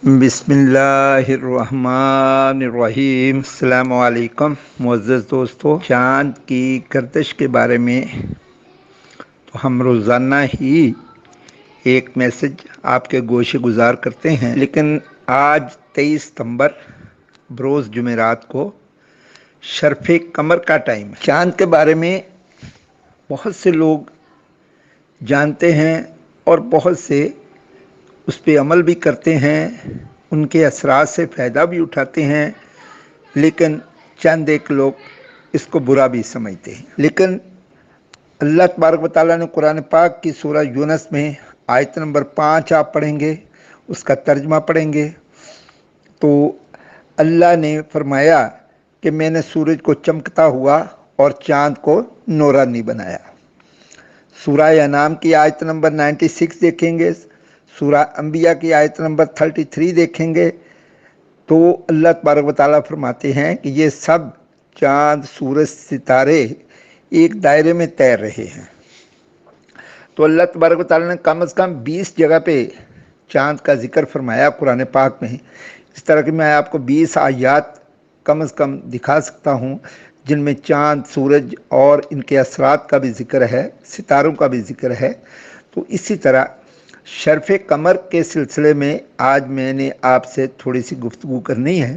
बिस्मिल्लाहिर्रहमानिर्रहीम। अस्सलाम वालेकुम मुअज़्ज़ज़ दोस्तों, चाँद की गर्दिश के बारे में तो हम रोज़ाना ही एक मैसेज आपके गोशे गुजार करते हैं, लेकिन आज 23 सितंबर बरोज़ जुमेरात को शर्फ़ कमर का टाइम है। चाँद के बारे में बहुत से लोग जानते हैं और बहुत से उस पर अमल भी करते हैं, उनके असरात से फ़ायदा भी उठाते हैं, लेकिन चंद एक लोग इसको बुरा भी समझते हैं। लेकिन अल्लाह तबारक व तआला ने कुरान पाक की सूरह यूनुस में आयत नंबर 5 आप पढ़ेंगे, उसका तर्जमा पढ़ेंगे तो अल्लाह ने फरमाया कि मैंने सूरज को चमकता हुआ और चाँद को नूरानी बनाया। सूरह अनाम की आयत नंबर 96 देखेंगे, सूरह अंबिया की आयत नंबर 33 देखेंगे तो अल्लाह तबारक व तआला फरमाते हैं कि ये सब चाँद, सूरज, सितारे एक दायरे में तैर रहे हैं। तो अल्लाह तबारक व तआला ने कम से कम 20 जगह पे चाँद का जिक्र फरमाया कुरान पाक में। इस तरह कि मैं आपको 20 आयात कम से कम दिखा सकता हूँ जिनमें चाँद, सूरज और इनके असरात का भी जिक्र है, सितारों का भी जिक्र है। तो इसी तरह शर्फ़ कमर के सिलसिले में आज मैंने आपसे थोड़ी सी गुफ्तगू करनी है।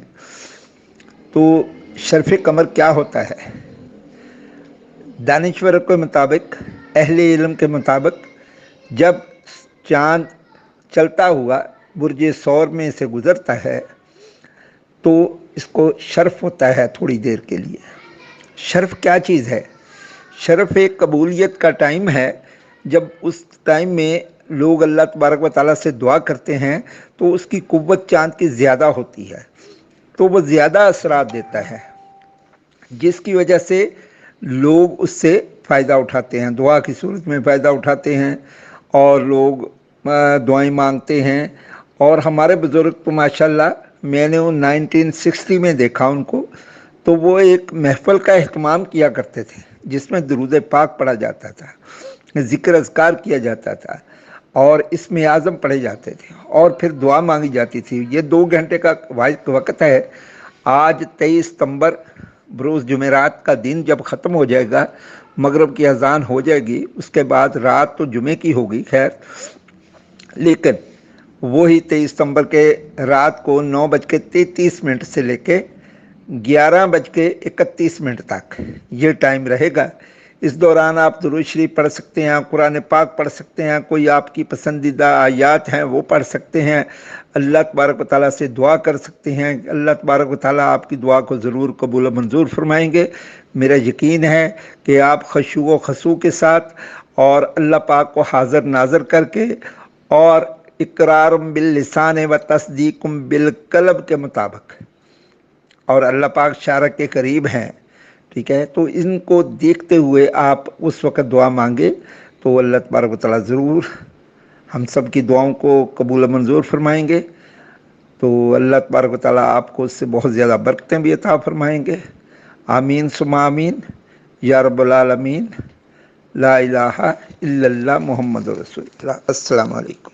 तो शर्फ़ कमर क्या होता है? दानिश्वर के मुताबिक, अहले इल्म के मुताबिक, जब चाँद चलता हुआ बुर्ज सौर में से गुज़रता है तो इसको शर्फ़ होता है थोड़ी देर के लिए। शर्फ़ क्या चीज़ है? शर्फ़ एक कबूलियत का टाइम है, जब उस टाइम में लोग अल्लाह तबारक व तआला से दुआ करते हैं तो उसकी कुव्वत चाँद की ज़्यादा होती है, तो वो ज़्यादा असरात देता है, जिसकी वजह से लोग उससे फ़ायदा उठाते हैं, दुआ की सूरत में फ़ायदा उठाते हैं और लोग दुआएं मांगते हैं। और हमारे बुज़ुर्ग तो माशाल्लाह मैंने वो 1960 में देखा उनको, तो वो एक महफ़िल का अहतमाम किया करते थे जिसमें दुरूद पाक पढ़ा जाता था, ज़िक्र अज़कार किया जाता था और इसमें आज़म पढ़े जाते थे और फिर दुआ मांगी जाती थी। ये 2 घंटे का वक्त है। आज 23 सितंबर बरोज़ जुमेरात का दिन जब ख़त्म हो जाएगा, मगरिब की अज़ान हो जाएगी, उसके बाद रात तो जुमे की होगी खैर, लेकिन वही 23 सितंबर के रात को 9:33 से लेके 11:31 तक ये टाइम रहेगा। इस दौरान आप दुरूद शरीफ पढ़ सकते हैं, कुरान पाक पढ़ सकते हैं, कोई आपकी पसंदीदा आयात हैं वो पढ़ सकते हैं, अल्लाह तबारक व तआला से दुआ कर सकते हैं। अल्लाह तबारक व तआला आपकी दुआ को ज़रूर कबूल मंजूर फरमाएंगे। मेरा यकीन है कि आप खुशू व खसू के साथ और अल्लाह पाक को हाज़िर नाज़र करके और इकरार बिल लिसान व तस्दीक़ बिल क़ल्ब के मुताबिक, और अल्लाह पाक शारक के करीब हैं, ठीक है, तो इनको देखते हुए आप उस वक़्त दुआ मांगे तो अल्लाह तबारक व तआला ज़रूर हम सब की दुआओं को कबूल मंजूर फरमाएंगे। तो अल्लाह तबारक व तआला आपको उससे बहुत ज़्यादा बरकतें भी अता फरमाएंगे। आमीन सुम्मा आमीन या रब्बल आलमीन। ला इलाहा इल्लल्लाह मुहम्मदुर रसूलुल्लाह। अस्सलामु अलैकुम।